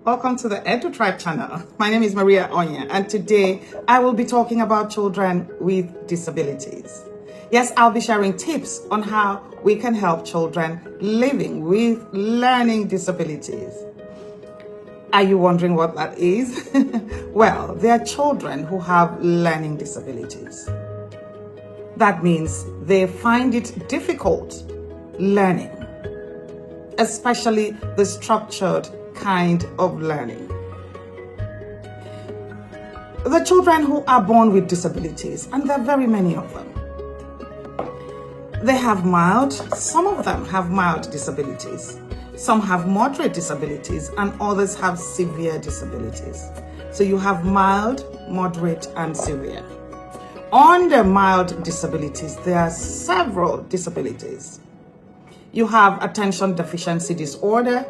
Welcome to the EDU-TRIBE channel. My name is Maria Onya, and today I will be talking about children with disabilities. Yes, I'll be sharing tips on how we can help children living with learning disabilities. Are you wondering what that is? Well, they are children who have learning disabilities. That means they find it difficult learning, especially the structured kind of learning. The children who are born with disabilities, and there are very many of them, they have mild, some of them have mild disabilities, some have moderate disabilities, and others have severe disabilities. So you have mild, moderate, and severe. Under mild disabilities, there are several disabilities. You have attention deficiency disorder,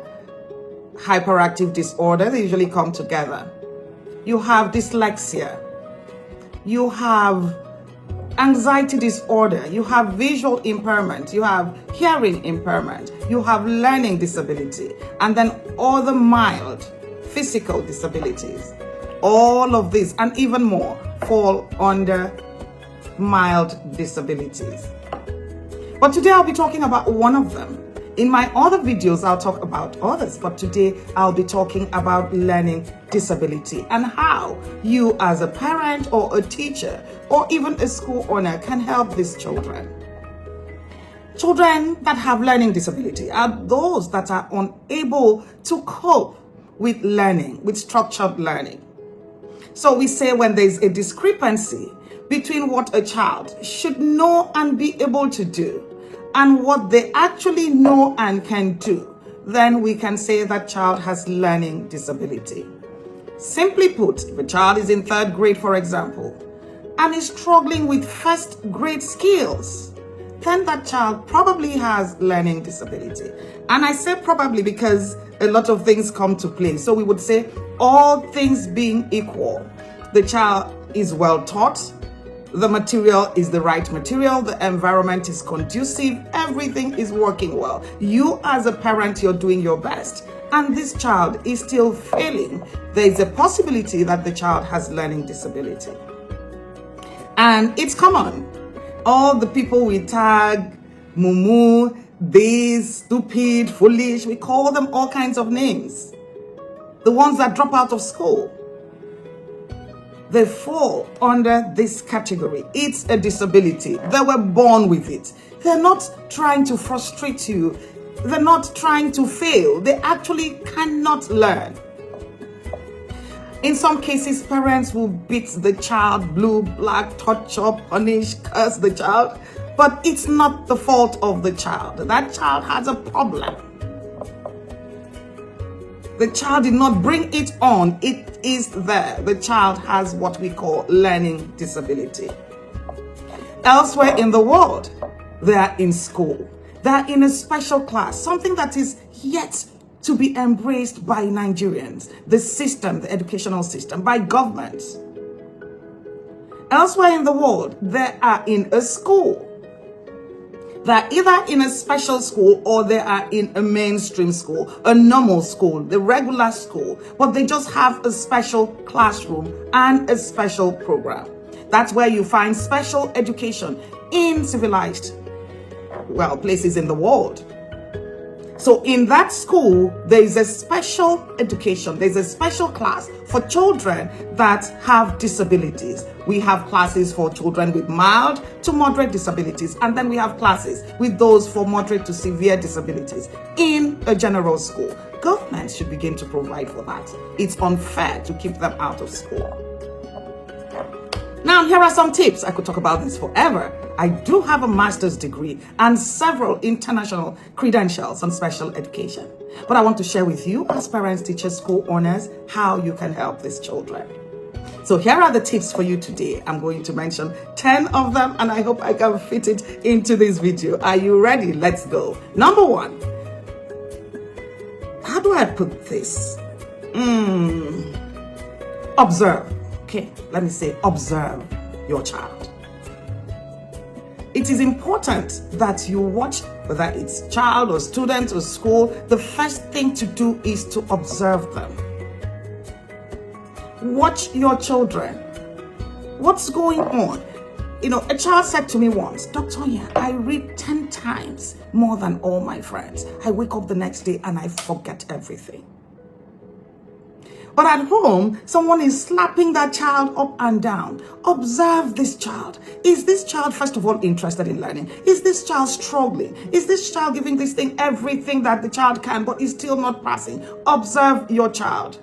hyperactive disorder, they usually come together. You have dyslexia. You have anxiety disorder. You have visual impairment. You have hearing impairment. You have learning disability. And then other mild physical disabilities. All of these and even more fall under mild disabilities. But today I'll be talking about one of them. In my other videos, I'll talk about others, but today I'll be talking about learning disability and how you as a parent or a teacher or even a school owner can help these children. Children that have learning disability are those that are unable to cope with learning, with structured learning. So we say when there's a discrepancy between what a child should know and be able to do and what they actually know and can do, then we can say that child has learning disability. Simply put, if a child is in 3rd grade, for example, and is struggling with 1st grade skills, then that child probably has learning disability. And I say probably because a lot of things come to play. So we would say all things being equal, the child is well taught, the material is the right material, the environment is conducive, everything is working well. You as a parent, you're doing your best, and this child is still failing. There is a possibility that the child has learning disability. And it's common. All the people we tag, mumu, this, stupid, foolish, we call them all kinds of names. The ones that drop out of school, they fall under this category. It's a disability. They were born with it. They're not trying to frustrate you. They're not trying to fail. They actually cannot learn. In some cases, parents will beat the child, blue, black, torture, punish, curse the child. But it's not the fault of the child. That child has a problem. The child did not bring it on. It is there. The child has what we call learning disability. Elsewhere in the world, they are in school. They are in a special class, something that is yet to be embraced by Nigerians, the system, the educational system, by governments. Elsewhere in the world, they are in a school. They're either in a special school or they are in a mainstream school, a normal school, the regular school, but they just have a special classroom and a special program. That's where you find special education in civilized, places in the world. So in that school, there is a special education, there's a special class for children that have disabilities. We have classes for children with mild to moderate disabilities, and then we have classes with those for moderate to severe disabilities in a general school. Government should begin to provide for that. It's unfair to keep them out of school. Now, here are some tips. I could talk about this forever. I do have a master's degree and several international credentials on special education. But I want to share with you, as parents, teachers, school owners, how you can help these children. So here are the tips for you today. I'm going to mention 10 of them, and I hope I can fit it into this video. Are you ready? Let's go. Number 1. How do I put this? Observe. Okay, let me say observe your child. It is important that you watch, whether it's child or student or school, the first thing to do is to observe them. Watch your children. What's going on? A child said to me once, Dr. Onya, I read 10 times more than all my friends. I wake up the next day and I forget everything. But at home, someone is slapping that child up and down. Observe this child. Is this child, first of all, interested in learning? Is this child struggling? Is this child giving this thing everything that the child can, but is still not passing? Observe your child.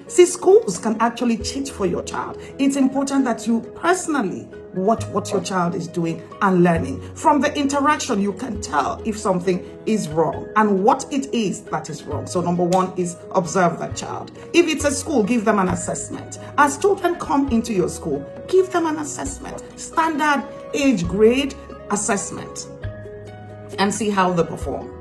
See, schools can actually cheat for your child. It's important that you personally watch what your child is doing and learning. From the interaction, you can tell if something is wrong and what it is that is wrong. So number one is observe that child. If it's a school, give them an assessment. As children come into your school, give them an assessment. Standard age grade assessment and see how they perform.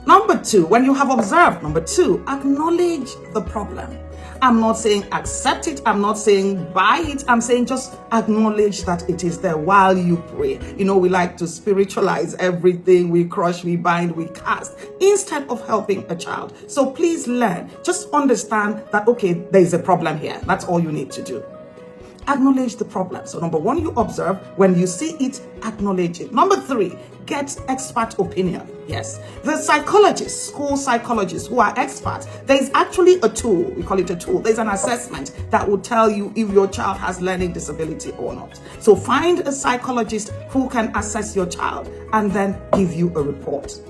Number two, when you have observed, acknowledge the problem. I'm not saying accept it. I'm not saying buy it. I'm saying just acknowledge that it is there while you pray. We like to spiritualize everything. We crush, we bind, we cast instead of helping a child. So please learn. Just understand that, okay, there is a problem here. That's all you need to do. Acknowledge the problem. So number one, you observe. When you see it, acknowledge it. Number three, get expert opinion. Yes, the psychologists, school psychologists who are experts, there is actually a tool, we call it a tool. There's an assessment that will tell you if your child has learning disability or not. So find a psychologist who can assess your child and then give you a report.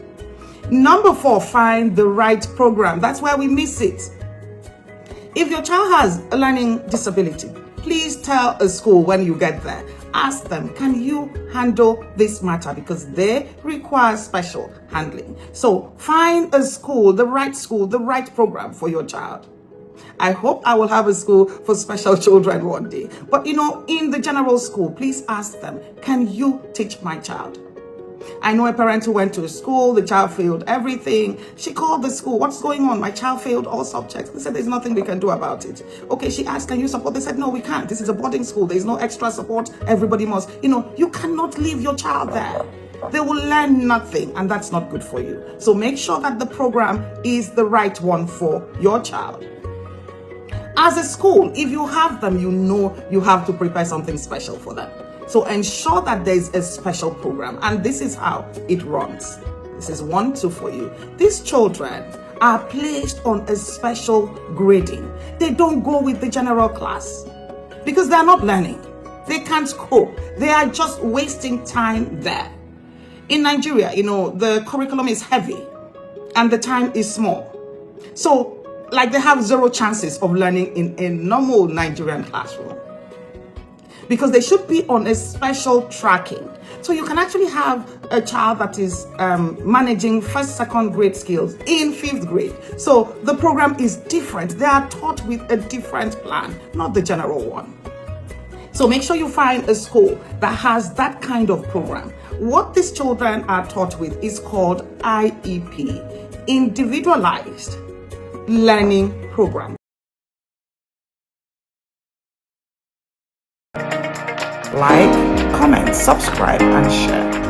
Number four, find the right program. That's where we miss it. If your child has a learning disability, please tell a school when you get there. Ask them, can you handle this matter? Because they require special handling. So find a school, the right program for your child. I hope I will have a school for special children one day. But in the general school, please ask them, can you teach my child? I know a parent who went to a school, the child failed everything. She called the school, what's going on? My child failed all subjects. They said there's nothing we can do about it. Okay, she asked, can you support? They said, no, we can't. This is a boarding school. There's no extra support. Everybody must, you cannot leave your child there. They will learn nothing, and that's not good for you. So make sure that the program is the right one for your child. As a school, if you have them, you have to prepare something special for them. So ensure that there is a special program, and this is how it runs. This is 1-2 for you. These children are placed on a special grading. They don't go with the general class because they are not learning. They can't cope. They are just wasting time there. In Nigeria, the curriculum is heavy and the time is small. So, they have zero chances of learning in a normal Nigerian classroom, because they should be on a special tracking. So you can actually have a child that is managing first, second grade skills in 5th grade. So the program is different. They are taught with a different plan, not the general one. So make sure you find a school that has that kind of program. What these children are taught with is called IEP, Individualized Learning Program. Like, comment, subscribe, and share.